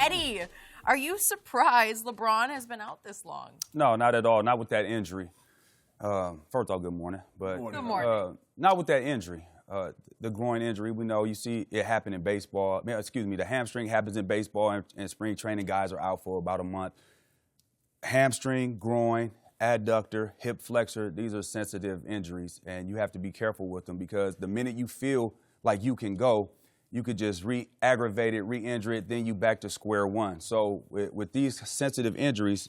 Eddie, are you surprised LeBron has been out this long? No, not at all. Not with that injury. First of all, good morning. But Good morning. not with that injury. The groin injury, we know, you see it happen in baseball. The hamstring happens in baseball, and spring training guys are out for about a month. Hamstring, groin, adductor, hip flexor, these are sensitive injuries, and you have to be careful with them because the minute you feel like you can go, you could just re-aggravate it, re-injure it, then you back to square one. So with these sensitive injuries,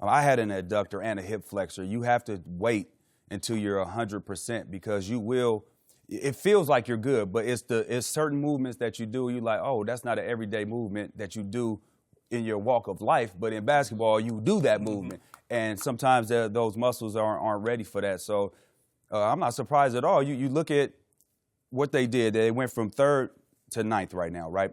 I had an adductor and a hip flexor. You have to wait until you're 100% because you will. It feels like you're good, but it's certain movements that you do. You're like, oh, that's not an everyday movement that you do in your walk of life. But in basketball, you do that movement, and sometimes those muscles aren't ready for that. So I'm not surprised at all. You look at what they did. They went from 3rd to 9th right now, right?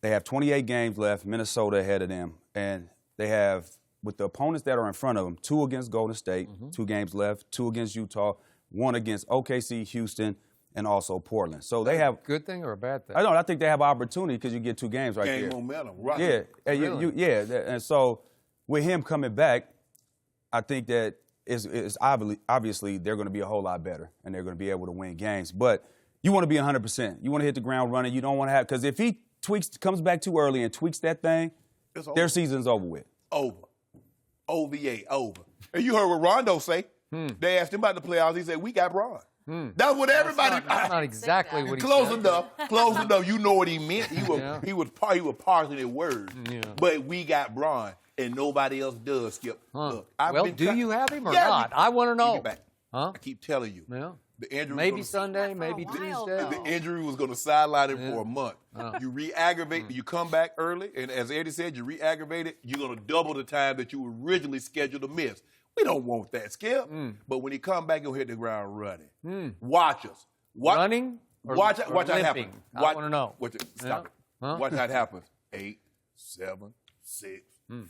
They have 28 games left. Minnesota ahead of them, and they have, with the opponents that are in front of them, 2 against Golden State, 2 games left, 2 against Utah, 1 against OKC, Houston, and also Portland. So they have good thing or a bad thing? I think they have opportunity because you get 2 games right there. Game momentum, right? Yeah, and Really? and so with him coming back, I think that it's obviously they're going to be a whole lot better and they're going to be able to win games. But you want to be 100%. You want to hit the ground running. You don't want to have, because if he comes back too early and tweaks that thing, their season's over with. Over. OVA, over. And you heard what Rondo say. They asked him about the playoffs. He said, we got Bron. That's what everybody. That's not exactly what he close said. Close enough. You know what he meant. He was parsing his words. Yeah. But we got Bron, and nobody else does, Skip. Look, Do you have him or Yeah, not? I want to know. Give me back. Huh? I keep telling you. Yeah. The injury Maybe Sunday, maybe for a while, Tuesday. though. The injury was going to sideline him for a month. You re-aggravate, you come back early, and as Eddie said, you re-aggravate it, you're going to double the time that you originally scheduled to miss. We don't want that, Skip. But when he come back, he'll hit the ground running. Watch us. Running or watch that happen. limping? I want to know. Stop it. Huh? Watch that happen. 8, 7, 6,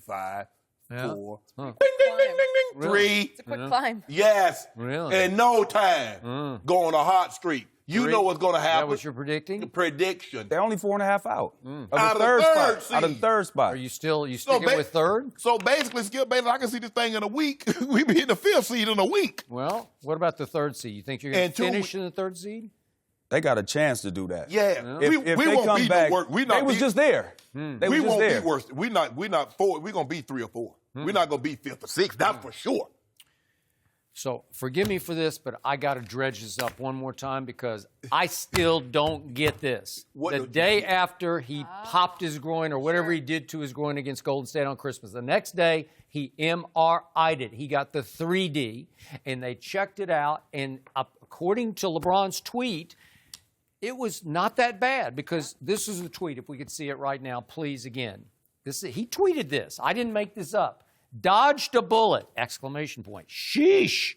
5, Yeah. 4. Huh. Ding, ding, ding, ding, ding. Really? 3. It's a quick climb. Yes. Really? In no time. Go on a hot streak. You know what's going to Is that happen. what you're predicting? Prediction. They're only 4.5 out Out of of the third the third spot. Out of the seed. third spot. Are you sticking with 3rd? So basically, Skip, I can see this thing in a week. We be in the 5th seed in a week. Well, what about the 3rd seed? You think you're going And to 2 finish in the 3rd seed? They got a chance to do that. Yeah. If We they won't come be back, the worst. they was just there. They We was just won't there. be worse. We're not 4. We're going to be 3 or 4. We're not going to be 5th or 6th. That's for sure. So forgive me for this, but I got to dredge this up one more time because I still don't get this. What The do- day after he popped his groin or whatever he did to his groin against Golden State on Christmas, the next day he MRI'd it. He got the 3D, and they checked it out. And according to LeBron's tweet, it was not that bad because this is the tweet. If we could see it right now, please, again. He tweeted this. I didn't make this up. Dodged a bullet! Exclamation point. Sheesh!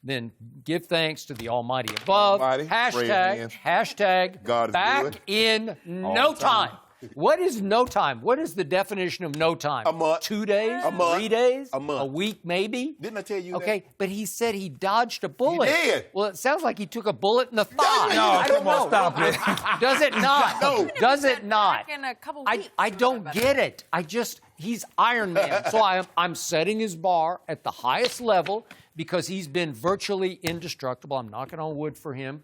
Then give thanks to the Almighty above. Almighty, brave hands. Hashtag God is back good. in All no the time. time. What is no time? What is the definition of no time? A month. 2 days? A month. 3 days? A month. A week, maybe? Didn't I tell you Okay, that? but he said he dodged a bullet. did. Well, it sounds like he took a bullet in the thigh. No, I don't come on, know. stop it. Does it not? No. Does it not? Back in a couple I weeks. don't get it. He's Iron Man. So I'm setting his bar at the highest level because he's been virtually indestructible. I'm knocking on wood for him.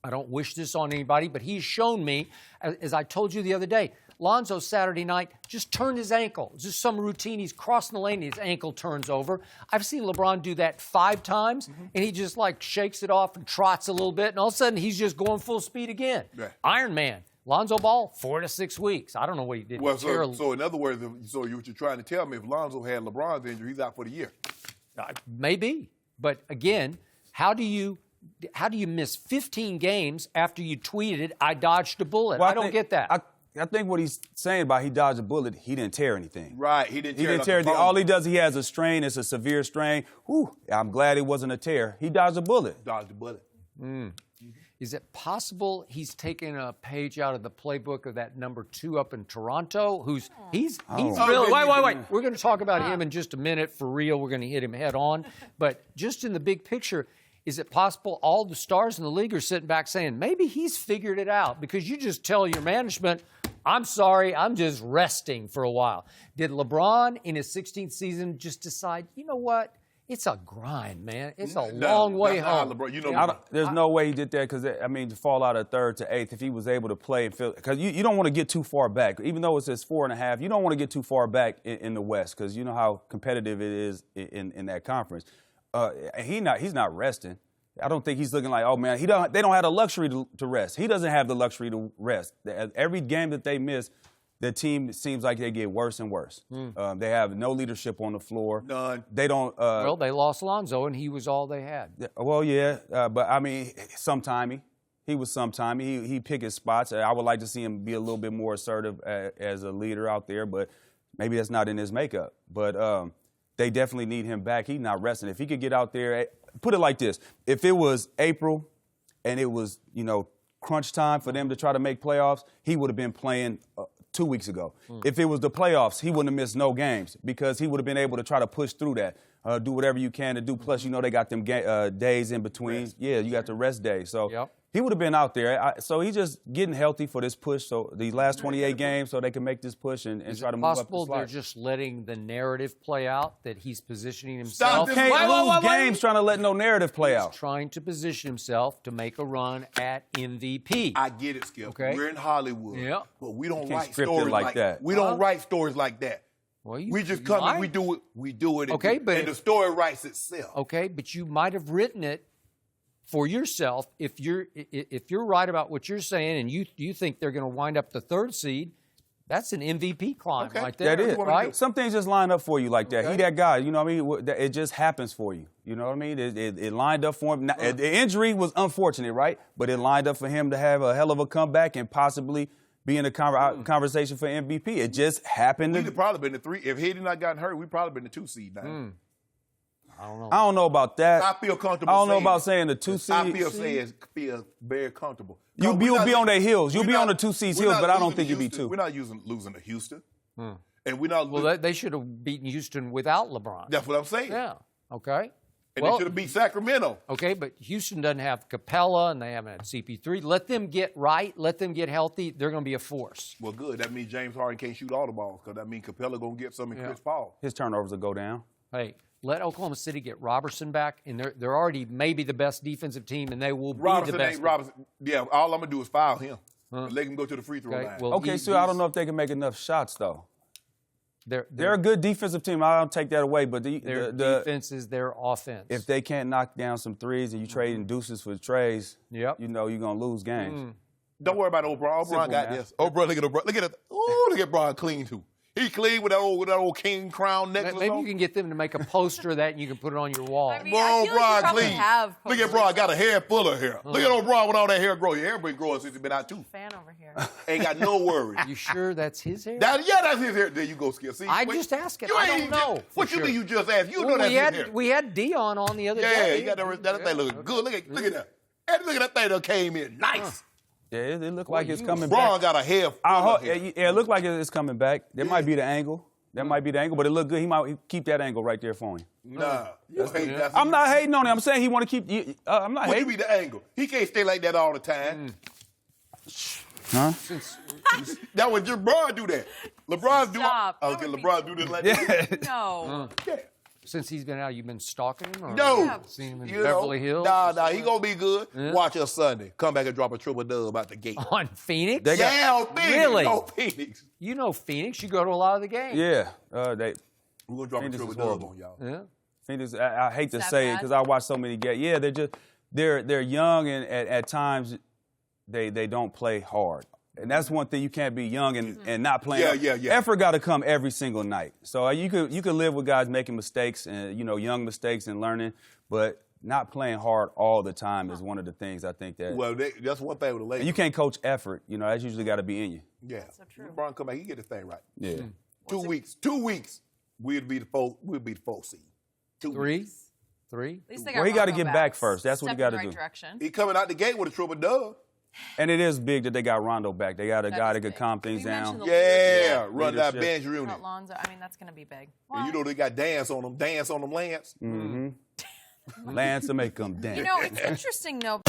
I don't wish this on anybody, but he's shown me, as I told you the other day, Lonzo Saturday night just turned his ankle. Just some routine. He's crossing the lane, his ankle turns over. I've seen LeBron do that 5 times, and he just like shakes it off and trots a little bit, and all of a sudden he's just going full speed again. Yeah. Iron Man. Lonzo Ball, 4 to 6 weeks. I don't know what he did. Well, so in other words, what you're trying to tell me, if Lonzo had LeBron's injury, he's out for the year. Maybe. But again, how do you miss 15 games after you tweeted, I dodged a bullet? Well, I don't get that. I think what he's saying about he dodged a bullet, he didn't tear anything. Right. He didn't tear anything. All he does, he has a strain. It's a severe strain. Whew, I'm glad it wasn't a tear. He dodged a bullet. Dodged the bullet. Is it possible he's taken a page out of the playbook of that number 2 up in Toronto? He's really. Wait. We're going to talk about him in just a minute for real. We're going to hit him head on. But just in the big picture, is it possible all the stars in the league are sitting back saying maybe he's figured it out? Because you just tell your management, I'm sorry, I'm just resting for a while. Did LeBron in his 16th season just decide, you know what? It's a grind, man. It's a long way home. LeBron. You know, There's no way he did that because, I mean, to fall out of 3rd to 8th, if he was able to play and feel, because you don't want to get too far back. Even though it says 4.5, you don't want to get too far back in the West because you know how competitive it is in that conference. He's not resting. I don't think he's looking like, oh, man, they don't have the luxury to rest. He doesn't have the luxury to rest. Every game that they miss, the team seems like they get worse and worse. They have no leadership on the floor. None. They don't. Well, they lost Lonzo, and he was all they had. Well, yeah, but I mean, sometimey. He was sometimey. He picked his spots. I would like to see him be a little bit more assertive as a leader out there, but maybe that's not in his makeup. But they definitely need him back. He's not resting. If he could get out there, put it like this: if it was April and it was crunch time for them to try to make playoffs, he would have been playing 2 weeks ago. If it was the playoffs, he wouldn't have missed no games because he would have been able to try to push through that, do whatever you can to do. Plus, they got them days in between. Rest. Yeah, you got the rest days. So he would have been out there. So he's just getting healthy for this push. So these last 28 games, so they can make this push and try to move up the Possible slide. they're just letting the narrative play out that he's positioning himself. You can't lose games trying to let no narrative play out. He's trying to position himself to make a run at MVP. I get it, Skip. Okay. We're in Hollywood, Yeah. but we don't can't write script it stories like that. We don't write stories like that. Well, We just come and we do it. We do it. Okay, but and the story writes itself. Okay, but you might have written it for yourself if you're right about what you're saying and you think they're going to wind up the 3rd seed. That's an MVP climb right there. That is, right? Some things just line up for you like that. He that guy, you know what I mean? It just happens for you. You know what I mean? It lined up for him. Now, the injury was unfortunate, right? But it lined up for him to have a hell of a comeback and possibly be in a conversation for MVP. It just happened. We'd have probably been the 3. If he had not gotten hurt, we'd probably been the 2 seed now. I don't know. I don't know about that. I feel comfortable. I don't know saying about it. saying the 2 seed. I feel very comfortable. You'll be on their heels. You'll be on the 2 seeds heels, but I don't think you'll be 2. We're not losing to Houston, and we're not. Well, they should have beaten Houston without LeBron. That's what I'm saying. Yeah. Okay. And they should have beat Sacramento. Okay, but Houston doesn't have Capella and they haven't had CP3. Let them get right. Let them get healthy. They're going to be a force. Well, good. That means James Harden can't shoot all the balls because that means Capella going to get some in Chris Paul. His turnovers will go down. Hey, let Oklahoma City get Robertson back, and they're already maybe the best defensive team, and they will be the best. Robertson. Yeah, all I'm going to do is foul him. And let him go to the free throw line. Well, Okay, so I don't know if they can make enough shots, though. They're a good defensive team. I don't take that away, but their defense is their offense. If they can't knock down some threes and you trading deuces for trays, Yep. you're going to lose games. Don't worry about O'Brien. O'Brien got this. O'Brien, look at O'Brien. Look at it. Ooh, look at Brian clean, too. He clean with that old king crown necklace Maybe on. you can get them to make a poster of that and you can put it on your wall. I mean, Boy, I feel like you O'Brien probably clean. have Look at Brian, got a hair full of hair. Look at O'Brien with all that hair growing. Your hair been growing since he's been out, too. fan over here. Ain't got no worries. You sure that's his hair? That's his hair. There you go, Skip. See, I just asked it. You I ain't don't know. What you mean you just asked? You know Well, that's his hair. we had Dion on the other Yeah, day. you got that thing looking good. Look at that. Hey, look at that thing that came in. Nice. Yeah, it looked like it's coming Braun back. got a hair full of hair. Yeah, it looked like it's coming back. That might be the angle. That might be the angle, but it looked good. He might keep that angle right there for him. Nah. You hate that. I'm not hating on him. I'm saying he want to keep. I'm not What you hating. mean the angle? He can't stay like that all the time. Huh? That was just LeBron do that. LeBron do. Stop. Okay, That would be- LeBron do this like that. Yeah. No. Yeah. Since he's been out, you've been stalking him? Or No. seen him in You Beverly know, Hills? Nah, he gonna be good. Watch us Sunday. Come back and drop a triple dub out the gate. On Phoenix? Yeah, on Phoenix. Really? On Phoenix. You know Phoenix. You go to a lot of the games. Yeah. We're gonna drop Phoenix a triple is dub horrible. on y'all. Yeah. Phoenix, I hate to Is that say it bad? because I watch so many games. Yeah, they're young and at times they don't play hard. And that's one thing, you can't be young and not playing. Yeah. Effort got to come every single night. So you could live with guys making mistakes and young mistakes and learning, but not playing hard all the time is one of the things I think that. Well, that's one thing with the Lakers. And you can't coach effort. That's usually got to be in you. Yeah. So true. LeBron come back, he get his thing right. Yeah. 2 weeks. 2 weeks. We'll be the fourth seed. 2 weeks. Three? At least they Well, he gotta Rondo get back first. That's what he Step gotta in the right do. Direction. He coming out the gate with a triple dub. And it is big that they got Rondo back. They got a That guy is that could big. calm things We down. mentioned Yeah, run that Leadership. bench unit. About Lonzo. I mean, that's going to be big. And you know they got dance on them, Lance. Lance to make them dance. It's interesting, though.